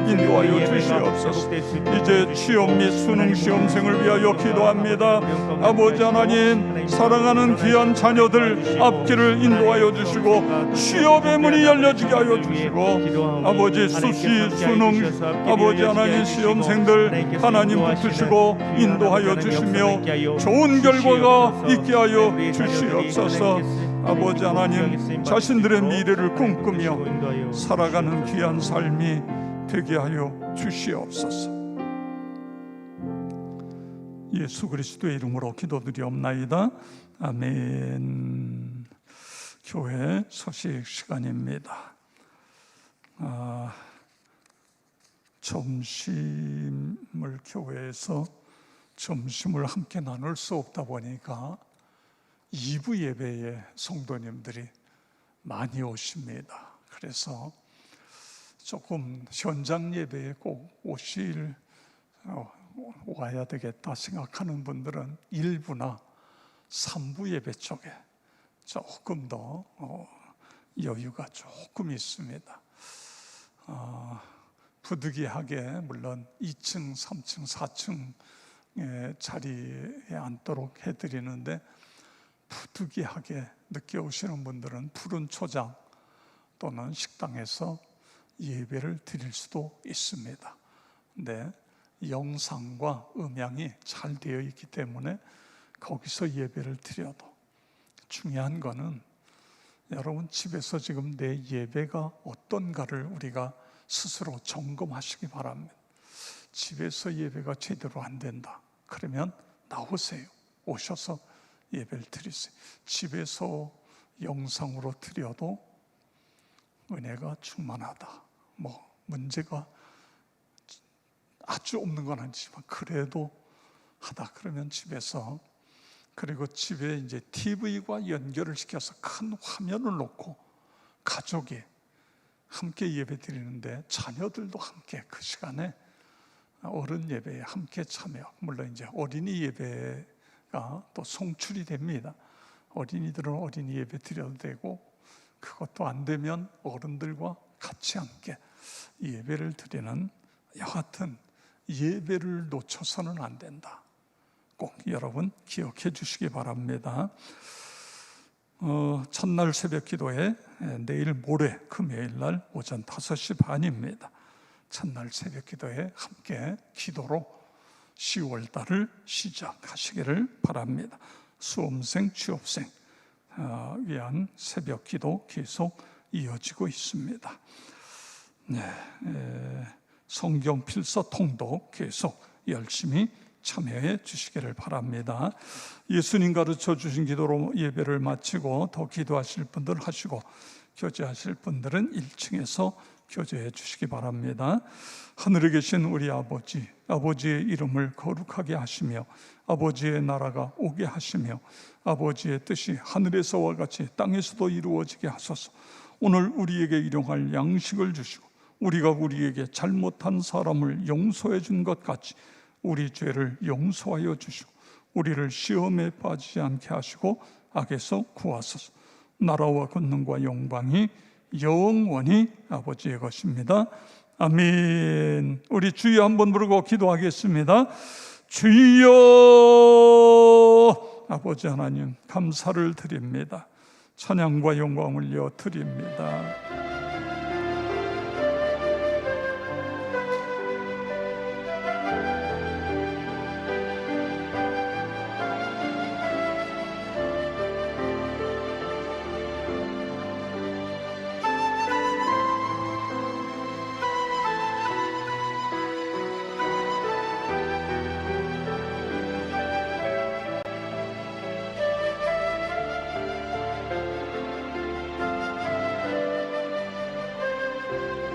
인도하여 주시옵소서. 이제 취업 및 수능 시험생을 위하여 기도합니다. 아버지 하나님, 사랑하는 귀한 자녀들 앞길을 인도하여 주시고 취업의 문이 열려지게 하여 주시고, 아버지 수시, 수능, 아버지 하나님 시험생들 하나님 붙으시고 인도하여 주시며 좋은 결과가 있게 하여 주시옵소서. 아버지 하나님, 자신들의 미래를 꿈꾸며 살아가는 귀한 삶이 되게 하여 주시옵소서. 예수 그리스도의 이름으로 기도드리옵나이다. 아멘. 교회 소식 시간입니다. 점심을 교회에서 점심을 함께 나눌 수 없다 보니까 2부 예배에 성도님들이 많이 오십니다. 그래서 조금 현장 예배에 꼭 와야 되겠다 생각하는 분들은 1부나 3부 예배 쪽에 조금 더 여유가 조금 있습니다. 부득이하게 물론 2층, 3층, 4층 자리에 앉도록 해드리는데, 부득이하게 늦게 오시는 분들은 푸른 초장 또는 식당에서 예배를 드릴 수도 있습니다. 근데 영상과 음향이 잘 되어 있기 때문에 거기서 예배를 드려도, 중요한 거는 여러분 집에서 지금 내 예배가 어떤가를 우리가 스스로 점검하시기 바랍니다. 집에서 예배가 제대로 안 된다, 그러면 나오세요. 오셔서 예배를 드리세요. 집에서 영상으로 드려도 은혜가 충만하다, 문제가 아주 없는 건 아니지만 그래도 하다, 그러면 집에서 그리고 집에 이제 TV와 연결을 시켜서 큰 화면을 놓고 가족이 함께 예배 드리는데 자녀들도 함께 그 시간에 어른 예배에 함께 참여. 물론 이제 어린이 예배가 또 송출이 됩니다. 어린이들은 어린이 예배 드려도 되고, 그것도 안 되면 어른들과 같이 함께 예배를 드리는, 여하튼 예배를 놓쳐서는 안 된다. 꼭 여러분 기억해 주시기 바랍니다. 첫날 새벽 기도에 내일 모레 금요일 날 오전 5시 반입니다. 첫날 새벽 기도에 함께 기도로 10월 달을 시작하시기를 바랍니다. 수험생, 취업생 위한 새벽 기도 계속 이어지고 있습니다. 성경 필서 통독 계속 열심히 참여해 주시기를 바랍니다. 예수님 가르쳐 주신 기도로 예배를 마치고 더 기도하실 분들 하시고, 교제하실 분들은 1층에서 교제해 주시기 바랍니다. 하늘에 계신 우리 아버지, 아버지의 이름을 거룩하게 하시며 아버지의 나라가 오게 하시며 아버지의 뜻이 하늘에서와 같이 땅에서도 이루어지게 하소서. 오늘 우리에게 일용할 양식을 주시고 우리가 우리에게 잘못한 사람을 용서해 준 것 같이 우리 죄를 용서하여 주시고 우리를 시험에 빠지지 않게 하시고 악에서 구하소서. 나라와 권능과 영광이 영원히 아버지의 것입니다. 아멘. 우리 주여 한번 부르고 기도하겠습니다. 주여, 아버지 하나님 감사를 드립니다. 찬양과 영광을 드립니다.